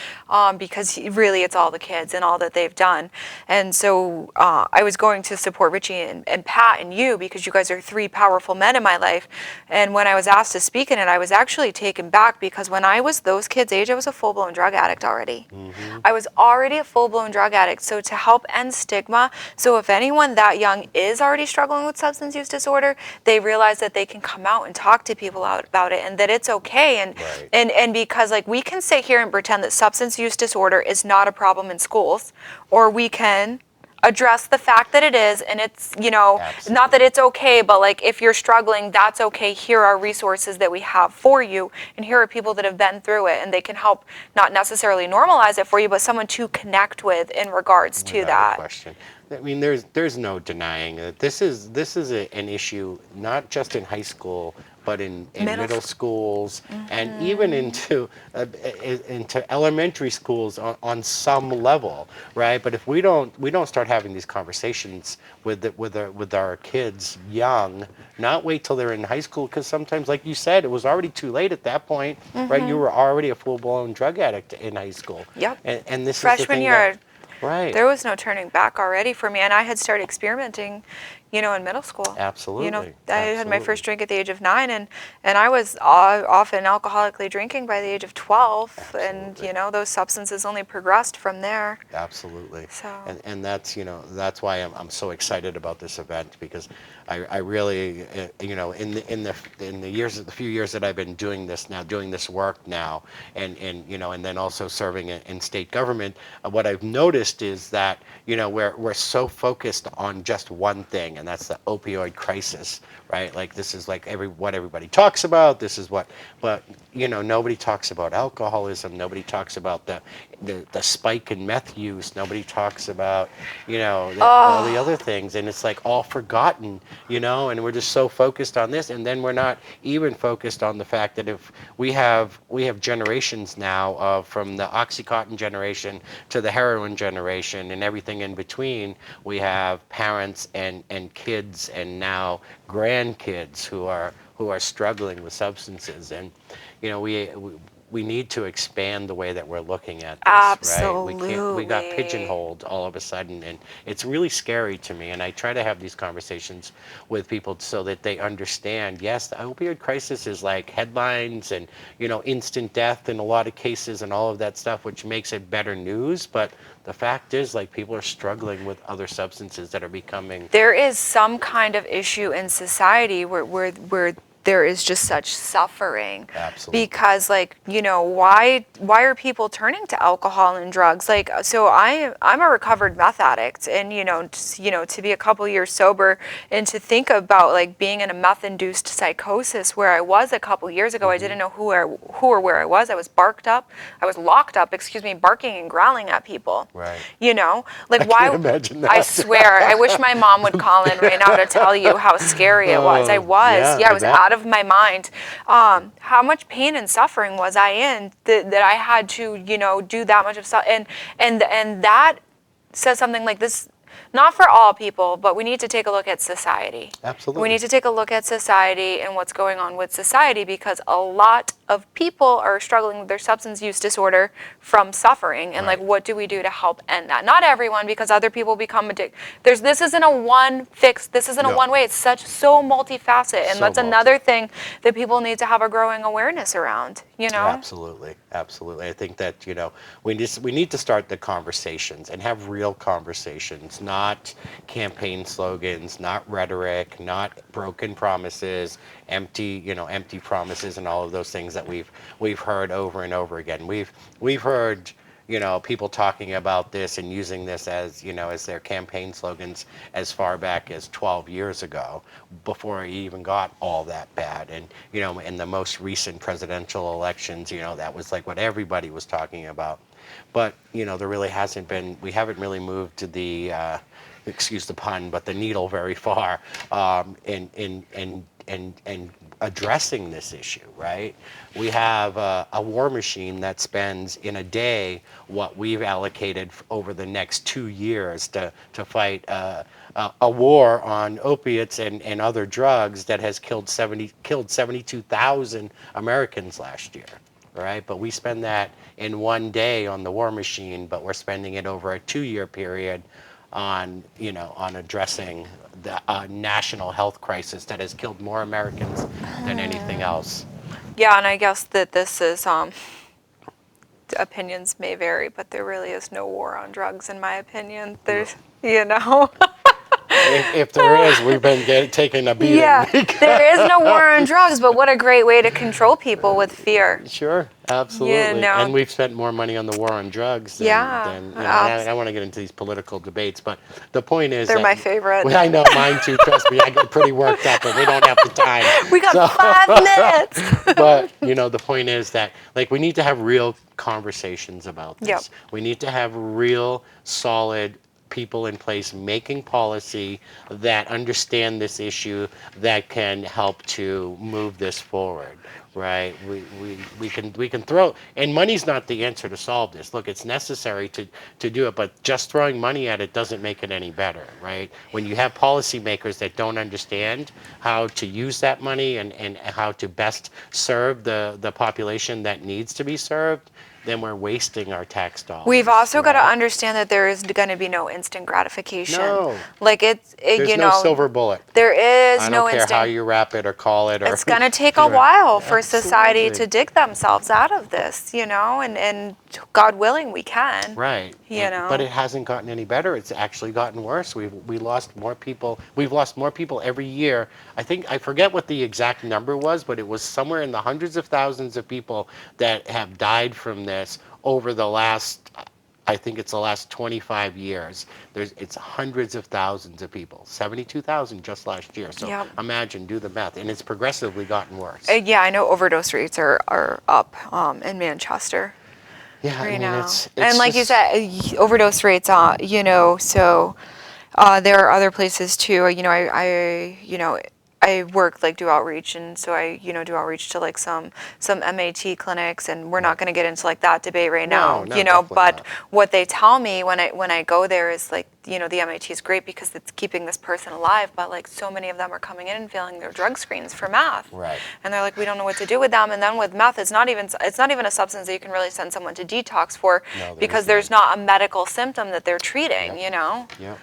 because really it's all the kids and all that they've done. And so I was going to support Richie and Pat and you because you guys are three powerful men in my life. And when I was asked to speak in it, I was actually taken back because when I was those kids' age, I was a full-blown drug addict already. Mm-hmm. I was already a full-blown drug addict. So to help end stigma, so if anyone that young is already struggling with substance use disorder, they realize that they can come out and talk to people about it and that it's okay. And Right. and because like we can sit here and pretend that substance use disorder is not a problem in schools, or we can address the fact that it is, and it's not that it's okay, but like if you're struggling, that's okay. Here are resources that we have for you, and here are people that have been through it, and they can help not necessarily normalize it for you, but someone to connect with in regards to Without that. question. I mean, there's no denying that this is an issue not just in high school, but in middle schools, mm-hmm. and even into elementary schools on some level, right? But if we don't start having these conversations with our kids young, not wait till they're in high school, because sometimes, like you said, it was already too late at that point, mm-hmm. right? You were already a full-blown drug addict in high school. Yep. And this freshman is the thing year. Right. There was no turning back already for me, and I had started experimenting, in middle school. Absolutely. I had my first drink at the age of 9, and I was often alcoholically drinking by the age of 12, Absolutely. and those substances only progressed from there. Absolutely. So. And that's that's why I'm so excited about this event, because I really in the few years that I've been doing this work now, and then also serving in state government, what I've noticed is that we're so focused on just one thing, and that's the opioid crisis, right? Like this is like what everybody talks about. This is what, but nobody talks about alcoholism. Nobody talks about the spike in meth use. Nobody talks about all the other things, and it's like all forgotten, and we're just so focused on this, and then we're not even focused on the fact that if we have generations now of from the OxyContin generation to the heroin generation and everything in between. We have parents and kids and now grandkids who are struggling with substances, and we need to expand the way that we're looking at this. Absolutely. Right? We got pigeonholed all of a sudden, and it's really scary to me. And I try to have these conversations with people so that they understand, yes, the opioid crisis is like headlines and, instant death in a lot of cases and all of that stuff, which makes it better news. But the fact is, like, people are struggling with other substances that are becoming... There is some kind of issue in society where there is just such suffering. Absolutely. Because why are people turning to alcohol and drugs? Like, so I'm a recovered meth addict, and to be a couple years sober and to think about like being in a meth-induced psychosis where I was a couple years ago. Mm-hmm. I didn't know who or where I was. I was locked up, barking and growling at people. Right. Like I why? Can't imagine that. I swear, I wish my mom would call in right now to tell you how scary it was. I was out of my mind. How much pain and suffering was I in that I had to do that much of stuff, and that says something like this. not for all people, but we need to take a look at society. Absolutely. We need to take a look at society and what's going on with society, because a lot of people are struggling with their substance use disorder from suffering, and like, what do we do to help end that? Not everyone, because other people become addicted. This isn't a one fix. This isn't a one way. It's so multifaceted, and that's another thing that people need to have a growing awareness around. You know. Absolutely. I think that we need to start the conversations and have real conversations, not campaign slogans, not rhetoric, not broken promises, empty promises, and all of those things that we've heard over and over again. We've heard people talking about this and using this as as their campaign slogans as far back as 12 years ago, before it even got all that bad. And in the most recent presidential elections, that was like what everybody was talking about. But there really hasn't been. We haven't really moved to the excuse the pun, but the needle very far in addressing this issue, right? We have a war machine that spends in a day what we've allocated over the next 2 years to fight a war on opiates and other drugs that has killed 72,000 Americans last year, right? But we spend that in 1 day on the war machine, but we're spending it over a 2-year period on addressing the national health crisis that has killed more Americans than anything else. Yeah, and I guess that this is opinions may vary, but there really is no war on drugs, in my opinion. There's If there is, we've been taking a beating. Yeah, there is no war on drugs, but what a great way to control people with fear. Sure, absolutely. And we've spent more money on the war on drugs than I don't want to get into these political debates, but the point is they're my favorite. I know, mine too, trust me. I get pretty worked up, and we don't have the time. We got 5 minutes. But, the point is that, we need to have real conversations about this. Yep. We need to have real, solid people in place making policy that understand this issue, that can help to move this forward, right? We can throw, and money's not the answer to solve this. Look, it's necessary to do it, but just throwing money at it doesn't make it any better, right? When you have policymakers that don't understand how to use that money and how to best serve the population that needs to be served, then we're wasting our tax dollars. We've also got to understand that there is going to be no instant gratification. No. There's no silver bullet. There is I no don't instant. care how you wrap it or call it. It's going to take a while for Absolutely. society to dig themselves out of this, and God willing, we can. Right. But it hasn't gotten any better. It's actually gotten worse. We've lost more people. We've lost more people every year. I forget what the exact number was, but it was somewhere in the hundreds of thousands of people that have died from this over the last, I think it's the last 25 years. It's hundreds of thousands of people, 72,000 just last year. So imagine, do the math, and it's progressively gotten worse. Yeah, I know overdose rates are up in Manchester. Yeah, right I mean, now. it's and like just, you said, overdose rates, so there are other places too. I work, do outreach, and so I, do outreach to some MAT clinics, and we're not going to get into that debate right now, but not. What they tell me when I go there is the MAT is great because it's keeping this person alive, but so many of them are coming in and failing their drug screens for meth. Right. And they're like, we don't know what to do with them. And then with meth, it's not even a substance that you can really send someone to detox for, because there's not a medical symptom that they're treating, Yep.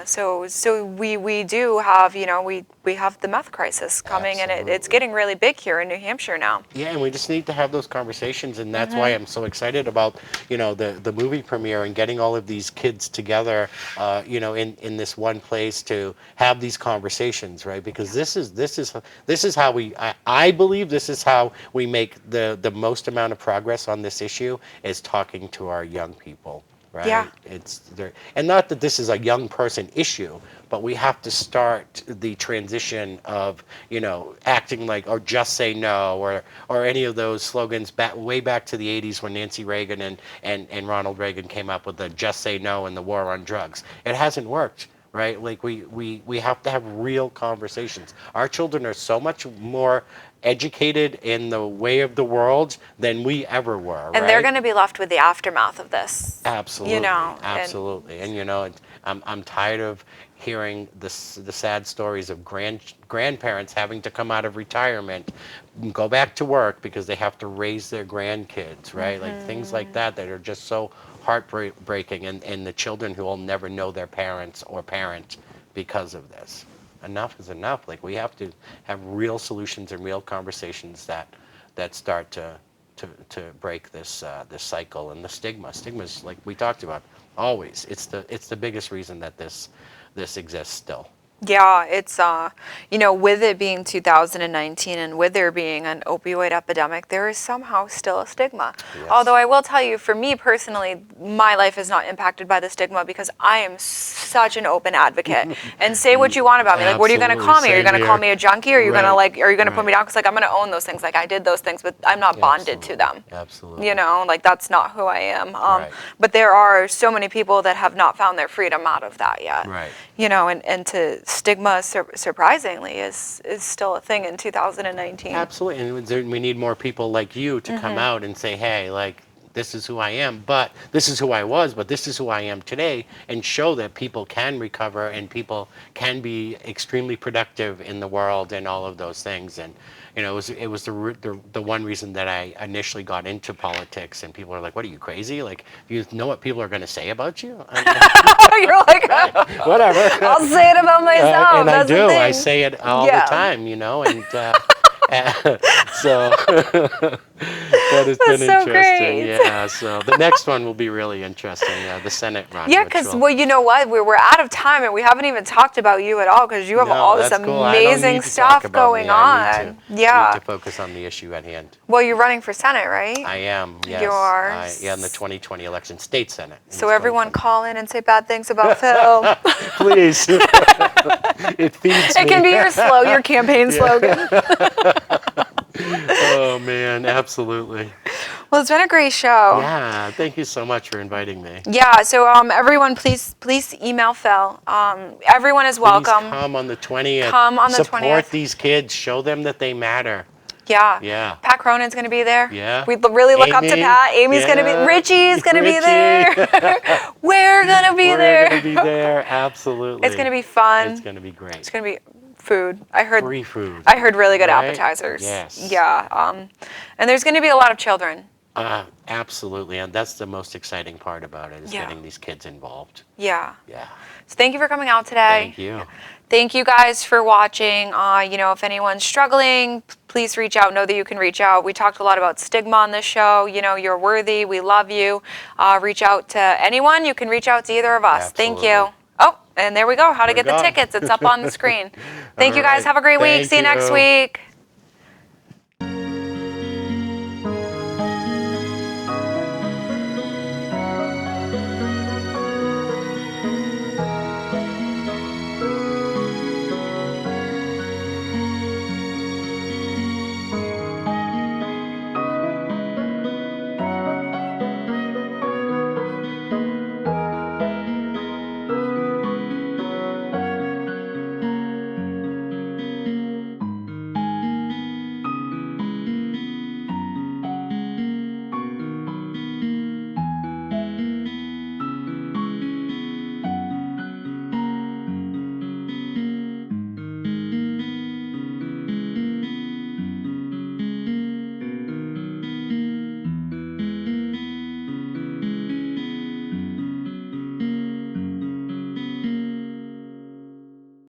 So we do have, we have the meth crisis coming. Absolutely. And it's getting really big here in New Hampshire now. Yeah, and we just need to have those conversations, and that's why I'm so excited about, the movie premiere and getting all of these kids together, in this one place to have these conversations, right? Because this is how I believe this is how we make the most amount of progress on this issue, is talking to our young people. Right? Yeah. And not that this is a young person issue, but we have to start the transition of, acting like, or just say no, or any of those slogans way back to the 80s when Nancy Reagan and Ronald Reagan came up with the just say no and the war on drugs. It hasn't worked. Right? We have to have real conversations. Our children are so much more educated in the way of the world than we ever were. And they're going to be left with the aftermath of this. Absolutely. Absolutely. And I'm tired of hearing the sad stories of grandparents having to come out of retirement, go back to work because they have to raise their grandkids, right? Like things like that are just so heartbreaking, and the children who will never know their parents or parent because of this. Enough is enough. Like, we have to have real solutions and real conversations that start to break this this cycle and the stigma. Stigma's, like we talked about, always. It's the biggest reason that this exists still. Yeah, it's, with it being 2019 and with there being an opioid epidemic, there is somehow still a stigma. Yes. Although I will tell you, for me personally, my life is not impacted by the stigma because I am such an open advocate. And say what you want about me. Like, what are you going to call me? Are you going to call me a junkie? Or are you going to, are you going to put me down? Because, I'm going to own those things. Like, I did those things, but I'm not bonded to them. Absolutely. That's not who I am. But there are so many people that have not found their freedom out of that yet. Right. And to stigma, surprisingly, is still a thing in 2019. Absolutely, and we need more people like you to come out and say, hey, like, this is who I am, but this is who I was, but this is who I am today, and show that people can recover and people can be extremely productive in the world and all of those things. And it was the one reason that I initially got into politics, and people are like, what, are you crazy? Like, you know what people are going to say about you? You're like, whatever. I'll say it about myself. And That's I do. the thing. I say it all the time, and so but it's been so interesting. great. Yeah, so the next one will be really interesting, the Senate run. Yeah, because, you know what? We're out of time, and we haven't even talked about you at all, because you have all this amazing stuff going on. I need to focus on the issue at hand. Well, you're running for Senate, right? I am, yes. You are. In the 2020 election, state Senate. So everyone call in and say bad things about Phil. Please. It feeds me. It can be your campaign slogan. Oh, man, absolutely. Well, it's been a great show. Yeah, thank you so much for inviting me. Yeah, so everyone, please email Phil. Everyone is welcome. Please come on the 20th. Come on the 20th. Support these kids. Show them that they matter. Yeah. Yeah. Pat Cronin's going to be there. Yeah. We really look up to Pat. Amy's going to be. Richie's going to be there. We're going to be there. We're going to be there. Absolutely. It's going to be fun. It's going to be great. It's going to be food. I heard free food. I heard really good right? appetizers. Yes. Yeah. And there's going to be a lot of children. Absolutely, and that's the most exciting part about it, is getting these kids involved. Yeah. Yeah. So thank you for coming out today. Thank you. Thank you guys for watching. If anyone's struggling, please reach out. Know that you can reach out. We talked a lot about stigma on this show. You're worthy. We love you. Reach out to anyone. You can reach out to either of us. Absolutely. Thank you. Oh, and there we go. How to get the tickets. It's up on the screen. Thank you guys. Have a great week. See you next week.